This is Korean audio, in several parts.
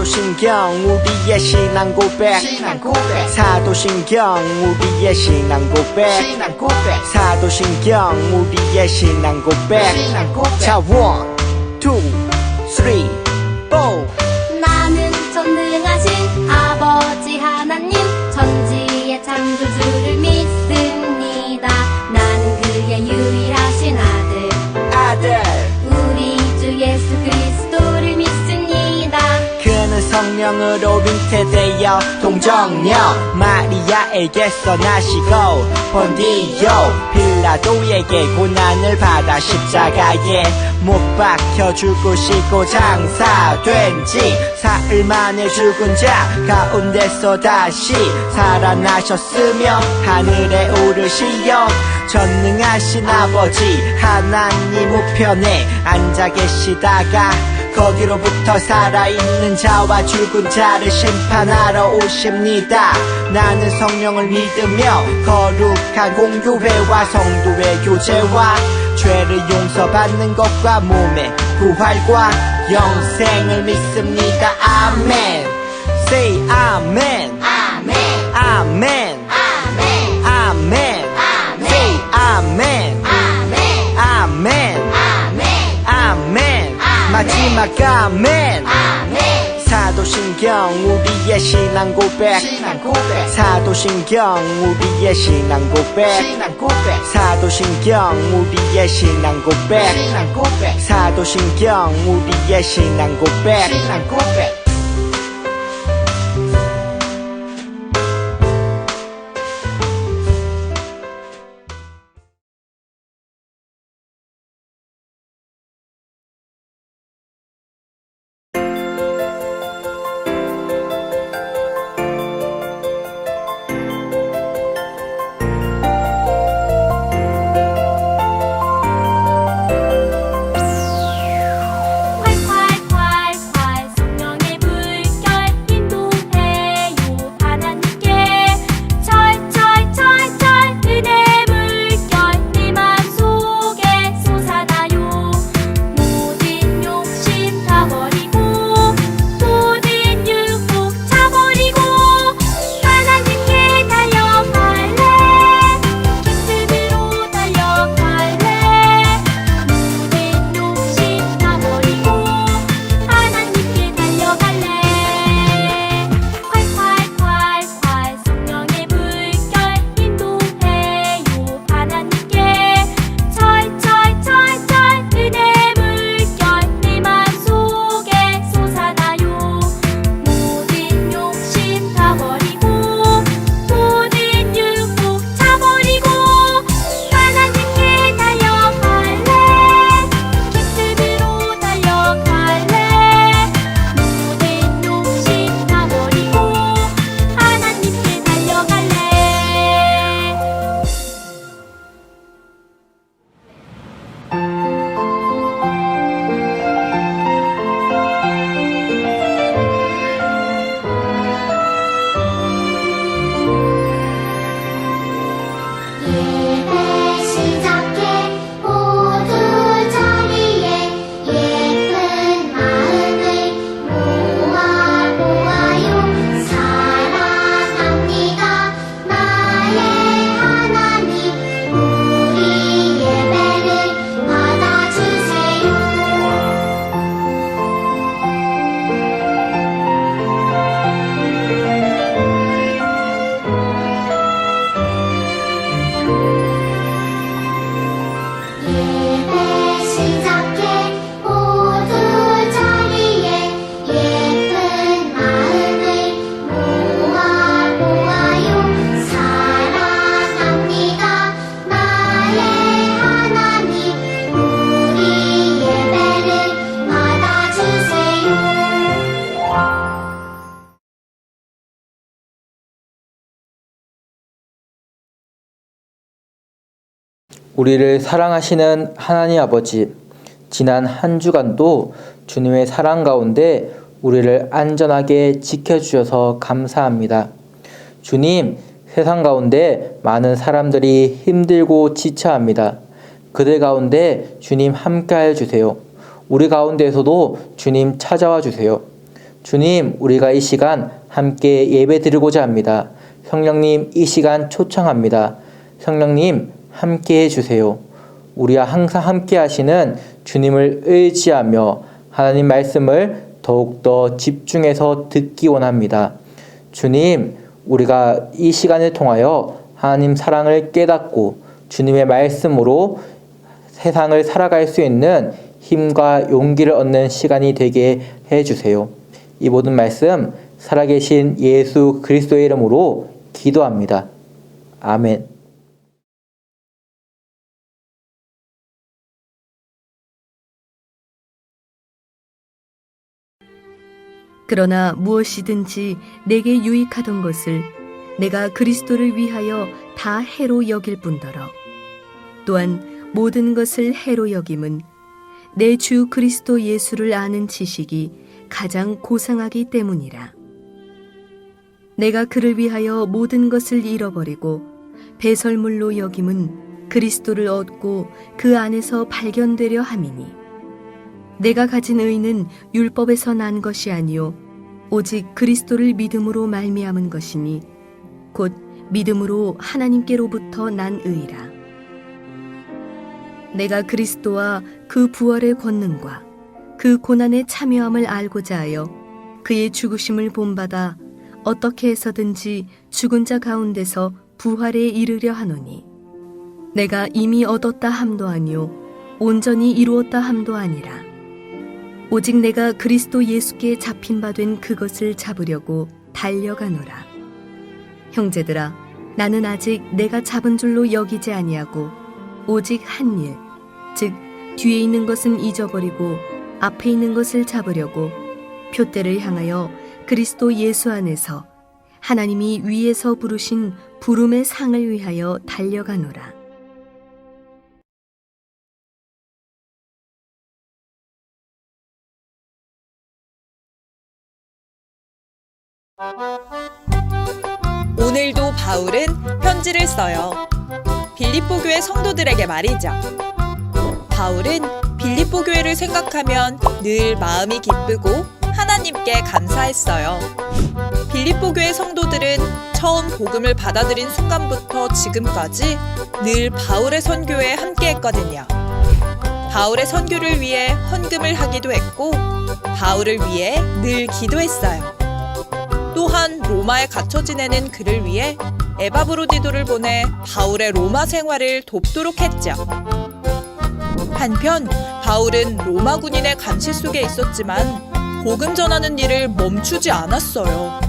사도신경 우리의 신앙 고백 사도신경 우리의 신앙 고백 사도신경 우리의 신앙 고백 자 1, 2, 3, 4 나는 전능하신 아버지 하나님 천지의 창조주를 믿습니다. 나는 그의 유일하신 아들 우리 주 예수 그리스도를 믿습니다. 그는 성령으로 잉태되어 동정녀 마리아에게서 나시고 본디오 빌라도에게 고난을 받아 십자가에 못 박혀 죽으시고 장사된 지 사흘 만에 죽은 자 가운데서 다시 살아나셨으며 하늘에 오르시어 전능하신 아버지 하나님 우편에 앉아 계시다가 거기로부터 살아있는 자와 죽은 자를 심판하러 오십니다. 나는 성령을 믿으며 거룩한 공교회와 성도의 교제와 죄를 용서받는 것과 몸의 부활과 영생을 믿습니다. 아멘. Say 아멘. 아멘 아멘. 아멘 아멘. Say 아멘. 아멘 아멘. 아멘 아멘. 마지막 아멘. 아멘 사도신경 우리의 신앙 고백 사도신경 우리의 신앙 고백 사도신경 우리의 신앙 고백 사도신경 우리의 신앙 고백 우리를 사랑하시는 하나님 아버지, 지난 한 주간도 주님의 사랑 가운데 우리를 안전하게 지켜주셔서 감사합니다. 주님, 세상 가운데 많은 사람들이 힘들고 지쳐합니다. 그들 가운데 주님 함께하여 주세요. 우리 가운데에서도 주님 찾아와 주세요. 주님, 우리가 이 시간 함께 예배 드리고자 합니다. 성령님, 이 시간 초청합니다. 성령님, 함께 해주세요. 우리와 항상 함께 하시는 주님을 의지하며 하나님 말씀을 더욱더 집중해서 듣기 원합니다. 주님, 우리가 이 시간을 통하여 하나님 사랑을 깨닫고 주님의 말씀으로 세상을 살아갈 수 있는 힘과 용기를 얻는 시간이 되게 해주세요. 이 모든 말씀 살아계신 예수 그리스도의 이름으로 기도합니다. 아멘. 그러나 무엇이든지 내게 유익하던 것을 내가 그리스도를 위하여 다 해로 여길 뿐더러 또한 모든 것을 해로 여김은 내 주 그리스도 예수를 아는 지식이 가장 고상하기 때문이라. 내가 그를 위하여 모든 것을 잃어버리고 배설물로 여김은 그리스도를 얻고 그 안에서 발견되려 함이니 내가 가진 의는 율법에서 난 것이 아니요 오직 그리스도를 믿음으로 말미암은 것이니 곧 믿음으로 하나님께로부터 난 의라. 내가 그리스도와 그 부활의 권능과 그 고난의 참여함을 알고자 하여 그의 죽으심을 본받아 어떻게 해서든지 죽은 자 가운데서 부활에 이르려 하노니 내가 이미 얻었다 함도 아니요 온전히 이루었다 함도 아니라 오직 내가 그리스도 예수께 잡힌 바 된 그것을 잡으려고 달려가노라. 형제들아, 나는 아직 내가 잡은 줄로 여기지 아니하고 오직 한 일, 즉 뒤에 있는 것은 잊어버리고 앞에 있는 것을 잡으려고 표대를 향하여 그리스도 예수 안에서 하나님이 위에서 부르신 부름의 상을 위하여 달려가노라. 오늘도 바울은 편지를 써요. 빌립보 교회 성도들에게 말이죠. 바울은 빌립보 교회를 생각하면 늘 마음이 기쁘고 하나님께 감사했어요. 빌립보 교회 성도들은 처음 복음을 받아들인 순간부터 지금까지 늘 바울의 선교에 함께했거든요. 바울의 선교를 위해 헌금을 하기도 했고 바울을 위해 늘 기도했어요. 또한 로마에 갇혀 지내는 그를 위해 에바브로디도를 보내 바울의 로마 생활을 돕도록 했죠. 한편 바울은 로마 군인의 감시 속에 있었지만 복음 전하는 일을 멈추지 않았어요.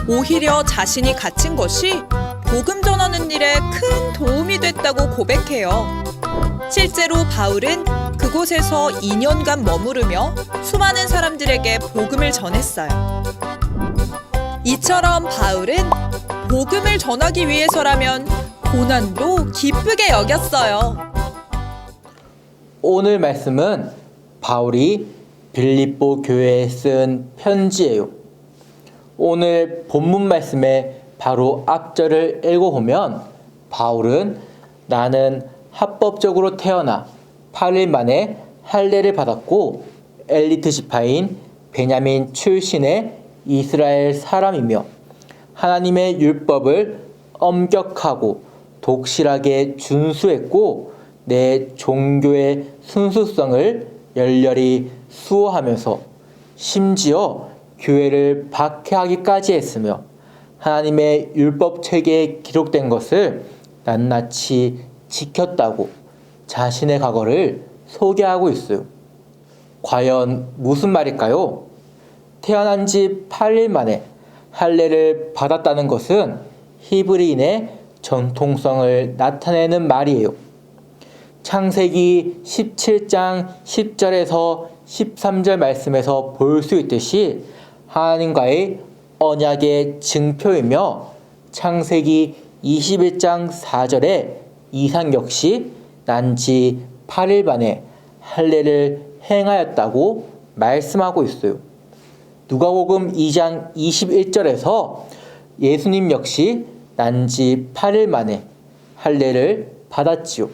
오히려 자신이 갇힌 것이 복음 전하는 일에 큰 도움이 됐다고 고백해요. 실제로 바울은 그곳에서 2년간 머무르며 수많은 사람들에게 복음을 전했어요. 이처럼 바울은 복음을 전하기 위해서라면 고난도 기쁘게 여겼어요. 오늘 말씀은 바울이 빌립보 교회에 쓴 편지예요. 오늘 본문 말씀의 바로 앞절을 읽어보면 바울은 나는 합법적으로 태어나 8일 만에 할례를 받았고 엘리트 지파인 베냐민 출신의 이스라엘 사람이며 하나님의 율법을 엄격하고 독실하게 준수했고 내 종교의 순수성을 열렬히 수호하면서 심지어 교회를 박해하기까지 했으며 하나님의 율법 체계에 기록된 것을 낱낱이 지켰다고 자신의 과거를 소개하고 있어요. 과연 무슨 말일까요? 태어난 지 8일 만에 할례를 받았다는 것은 히브리인의 전통성을 나타내는 말이에요. 창세기 17장 10절에서 13절 말씀에서 볼 수 있듯이 하나님과의 언약의 증표이며 창세기 21장 4절에 이삭 역시 난지 8일 만에 할례를 행하였다고 말씀하고 있어요. 누가복음 2장 21절에서 예수님 역시 난지 8일 만에 할례를 받았지요.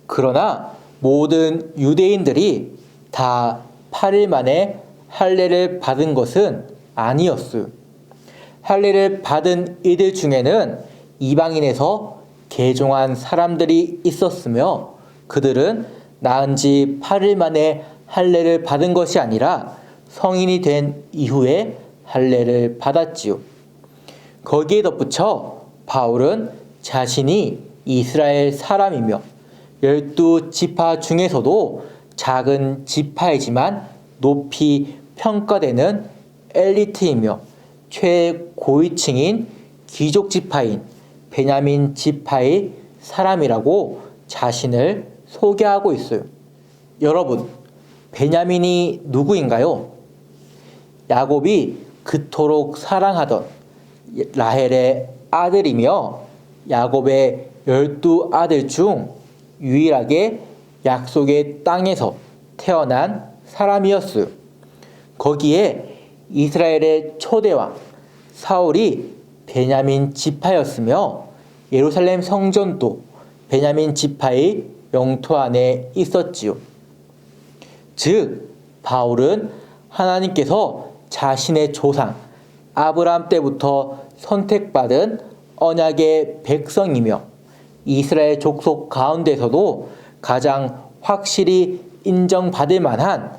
그러나 모든 유대인들이 다 8일 만에 할례를 받은 것은 아니었어요. 할례를 받은 이들 중에는 이방인에서 개종한 사람들이 있었으며 그들은 낳은 지 8일 만에 할례를 받은 것이 아니라 성인이 된 이후에 할례를 받았지요. 거기에 덧붙여 바울은 자신이 이스라엘 사람이며 12지파 중에서도 작은 지파이지만 높이 평가되는 엘리트이며 최고위층인 귀족 지파인 베냐민 지파의 사람이라고 자신을 소개하고 있어요. 여러분, 베냐민이 누구인가요? 야곱이 그토록 사랑하던 라헬의 아들이며 야곱의 12아들 중 유일하게 약속의 땅에서 태어난 사람이었어요. 거기에 이스라엘의 초대왕 사울이 베냐민 지파였으며 예루살렘 성전도 베냐민 지파의 영토 안에 있었지요. 즉 바울은 하나님께서 자신의 조상 아브라함 때부터 선택받은 언약의 백성이며 이스라엘 족속 가운데서도 가장 확실히 인정받을 만한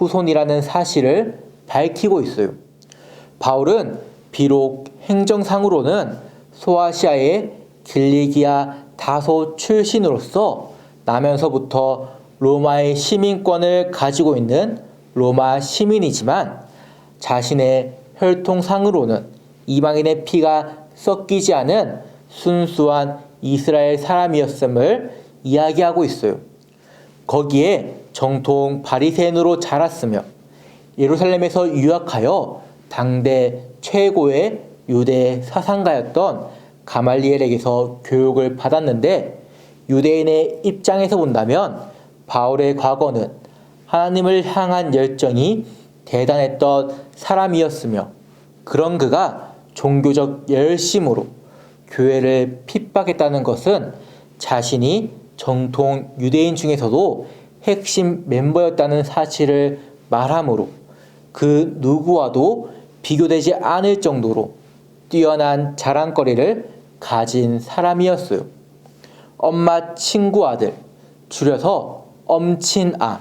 후손이라는 사실을 밝히고 있어요. 바울은 비록 행정상으로는 소아시아의 길리기아 다소 출신으로서 나면서부터 로마의 시민권을 가지고 있는 로마 시민이지만 자신의 혈통상으로는 이방인의 피가 섞이지 않은 순수한 이스라엘 사람이었음을 이야기하고 있어요. 거기에 정통 바리새인으로 자랐으며 예루살렘에서 유학하여 당대 최고의 유대 사상가였던 가말리엘에게서 교육을 받았는데 유대인의 입장에서 본다면 바울의 과거는 하나님을 향한 열정이 대단했던 사람이었으며 그런 그가 종교적 열심으로 교회를 핍박했다는 것은 자신이 정통 유대인 중에서도 핵심 멤버였다는 사실을 말하므로 그 누구와도 비교되지 않을 정도로 뛰어난 자랑거리를 가진 사람이었어요. 엄마 친구 아들, 줄여서 엄친아.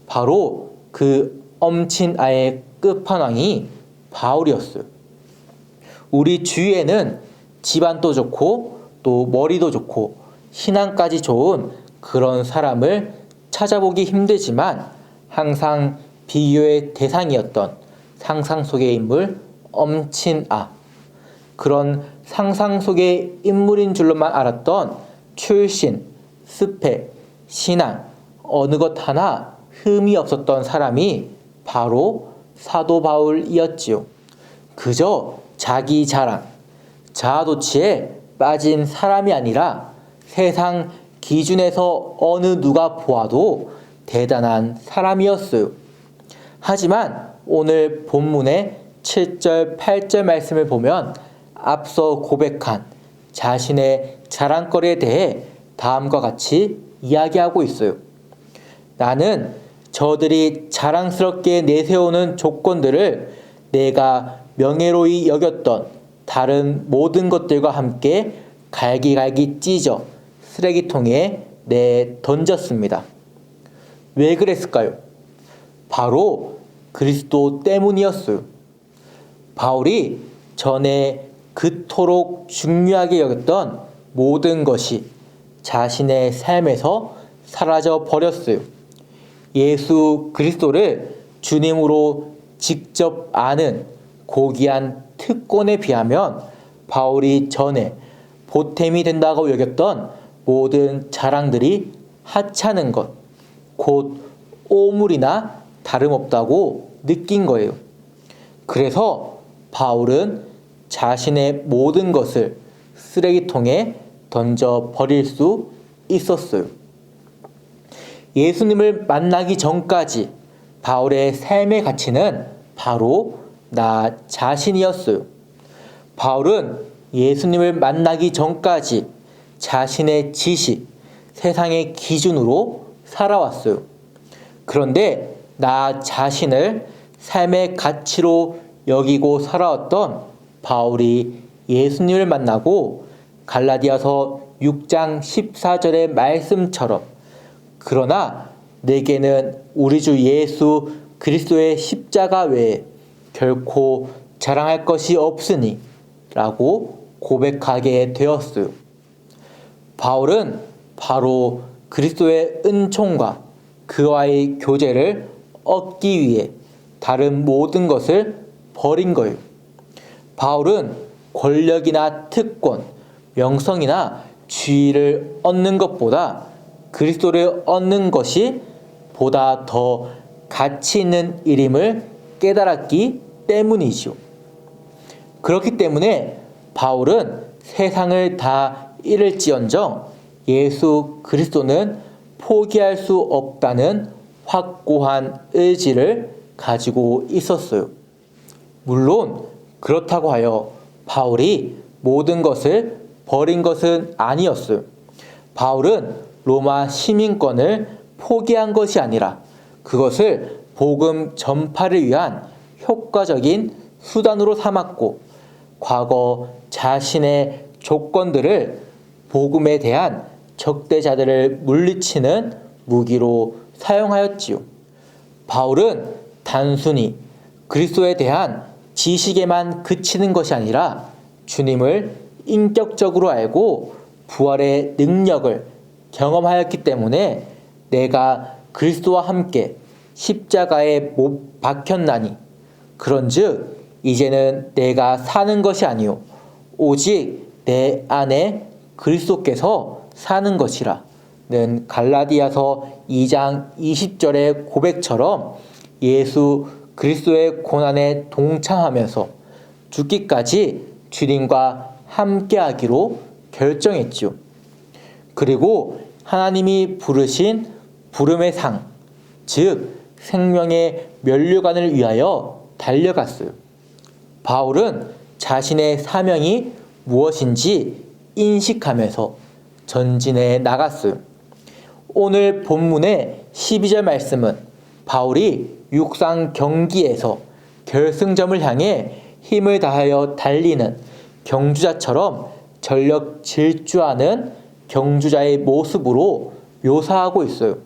바로 그 엄친아의 끝판왕이 바울이었어요. 우리 주위에는 집안도 좋고 또 머리도 좋고 신앙까지 좋은 그런 사람을 찾아보기 힘들지만 항상 비교의 대상이었던 상상 속의 인물 엄친아. 그런 상상 속의 인물인 줄로만 알았던 출신, 스펙, 신앙 어느 것 하나 흠이 없었던 사람이 바로 사도 바울이었지요. 그저 자기 자랑, 자아도취에 빠진 사람이 아니라 세상 기준에서 어느 누가 보아도 대단한 사람이었어요. 하지만 오늘 본문의 7절, 8절 말씀을 보면 앞서 고백한 자신의 자랑거리에 대해 다음과 같이 이야기하고 있어요. 나는 저들이 자랑스럽게 내세우는 조건들을 내가 명예로이 여겼던 다른 모든 것들과 함께 갈기갈기 찢어 쓰레기통에 던졌습니다. 왜 그랬을까요? 바로 그리스도 때문이었어요. 바울이 전에 그토록 중요하게 여겼던 모든 것이 자신의 삶에서 사라져 버렸어요. 예수 그리스도를 주님으로 직접 아는 고귀한 특권에 비하면 바울이 전에 보탬이 된다고 여겼던 모든 자랑들이 하찮은 것, 곧 오물이나 다름없다고 느낀 거예요. 그래서 바울은 자신의 모든 것을 쓰레기통에 던져 버릴 수 있었어요. 예수님을 만나기 전까지 바울의 삶의 가치는 바로 나 자신이었어요. 바울은 예수님을 만나기 전까지 자신의 지식, 세상의 기준으로 살아왔어요. 그런데 나 자신을 삶의 가치로 여기고 살아왔던 바울이 예수님을 만나고 갈라디아서 6장 14절의 말씀처럼 그러나 내게는 우리 주 예수 그리스도의 십자가 외에 결코 자랑할 것이 없으니 라고 고백하게 되었어요. 바울은 바로 그리스도의 은총과 그와의 교제를 얻기 위해 다른 모든 것을 버린 거예요. 바울은 권력이나 특권, 명성이나 지위를 얻는 것보다 그리스도를 얻는 것이 보다 더 가치 있는 일임을 깨달았기 때문이죠. 그렇기 때문에 바울은 세상을 다 잃을지언정 예수 그리스도는 포기할 수 없다는 확고한 의지를 가지고 있었어요. 물론 그렇다고 하여 바울이 모든 것을 버린 것은 아니었어요. 바울은 로마 시민권을 포기한 것이 아니라 그것을 복음 전파를 위한 효과적인 수단으로 삼았고 과거 자신의 조건들을 복음에 대한 적대자들을 물리치는 무기로 사용하였지요. 바울은 단순히 그리스도에 대한 지식에만 그치는 것이 아니라 주님을 인격적으로 알고 부활의 능력을 경험하였기 때문에 내가 그리스도와 함께 십자가에 못 박혔나니 그런즉 이제는 내가 사는 것이 아니요 오직 내 안에 그리스도께서 사는 것이라 는 갈라디아서 2장 20절의 고백처럼 예수 그리스도의 고난에 동참하면서 죽기까지 주님과 함께하기로 결정했지요. 그리고 하나님이 부르신 부름의 상, 즉 생명의 면류관을 위하여 달려갔어요. 바울은 자신의 사명이 무엇인지 인식하면서 전진해 나갔어요. 오늘 본문의 12절 말씀은 바울이 육상 경기에서 결승점을 향해 힘을 다하여 달리는 경주자처럼 전력 질주하는 경주자의 모습으로 묘사하고 있어요.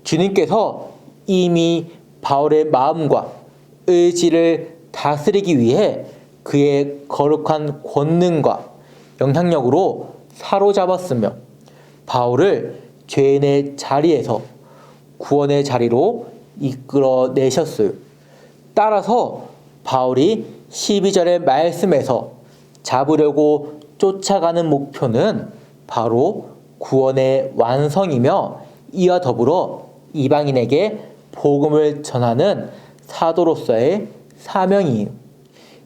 주님께서 이미 바울의 마음과 의지를 다스리기 위해 그의 거룩한 권능과 영향력으로 사로잡았으며 바울을 죄인의 자리에서 구원의 자리로 이끌어내셨어요. 따라서 바울이 12절의 말씀에서 잡으려고 쫓아가는 목표는 바로 구원의 완성이며 이와 더불어 이방인에게 복음을 전하는 사도로서의 사명이에요.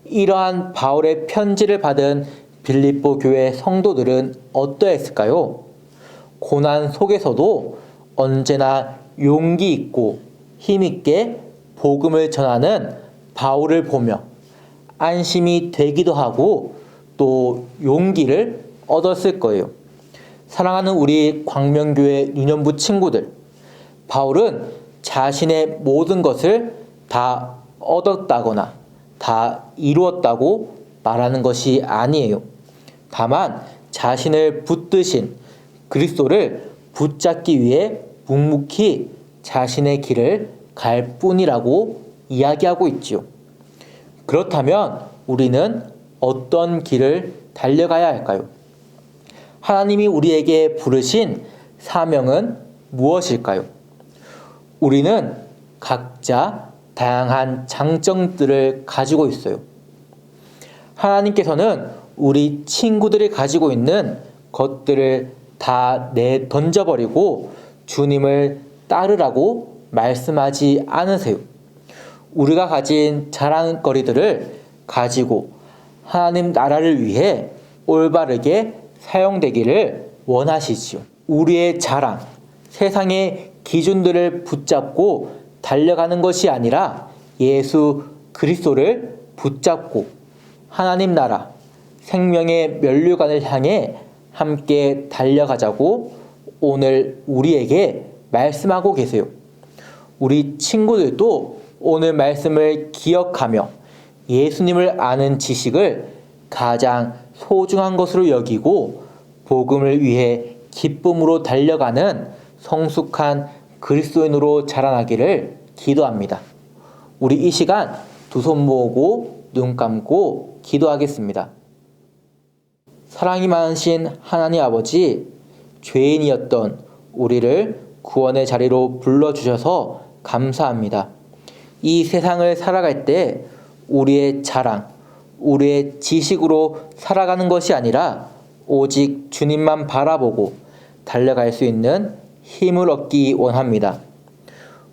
이러한 바울의 편지를 받은 빌립보 교회 성도들은 어떠했을까요? 고난 속에서도 언제나 용기 있고 힘있게 복음을 전하는 바울을 보며 안심이 되기도 하고 또 용기를 얻었을 거예요. 사랑하는 우리 광명교회 유년부 친구들, 바울은 자신의 모든 것을 다 얻었다거나 다 이루었다고 말하는 것이 아니에요. 다만 자신을 붙드신 그리스도를 붙잡기 위해 묵묵히 자신의 길을 갈 뿐이라고 이야기하고 있지요. 그렇다면 우리는 어떤 길을 달려가야 할까요? 하나님이 우리에게 부르신 사명은 무엇일까요? 우리는 각자 다양한 장점들을 가지고 있어요. 하나님께서는 우리 친구들이 가지고 있는 것들을 다 던져버리고 주님을 따르라고 말씀하지 않으세요. 우리가 가진 자랑거리들을 가지고 하나님 나라를 위해 올바르게 사용되기를 원하시지요. 우리의 자랑, 세상의 기준들을 붙잡고 달려가는 것이 아니라 예수 그리스도를 붙잡고 하나님 나라, 생명의 면류관을 향해 함께 달려가자고 오늘 우리에게 말씀하고 계세요. 우리 친구들도 오늘 말씀을 기억하며 예수님을 아는 지식을 가장 소중한 것으로 여기고 복음을 위해 기쁨으로 달려가는 성숙한 그리스도인으로 자라나기를 기도합니다. 우리 이 시간 두 손 모으고 눈 감고 기도하겠습니다. 사랑이 많으신 하나님 아버지, 죄인이었던 우리를 구원의 자리로 불러주셔서 감사합니다. 이 세상을 살아갈 때 우리의 자랑, 우리의 지식으로 살아가는 것이 아니라 오직 주님만 바라보고 달려갈 수 있는 힘을 얻기 원합니다.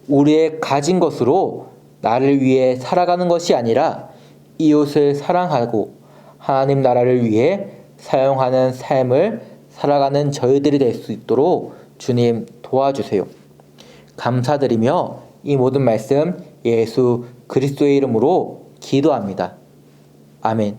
우리의 가진 것으로 나를 위해 살아가는 것이 아니라 이웃을 사랑하고 하나님 나라를 위해 사용하는 삶을 살아가는 저희들이 될 수 있도록 주님 도와주세요. 감사드리며 이 모든 말씀 예수 그리스도의 이름으로 기도합니다. 아멘.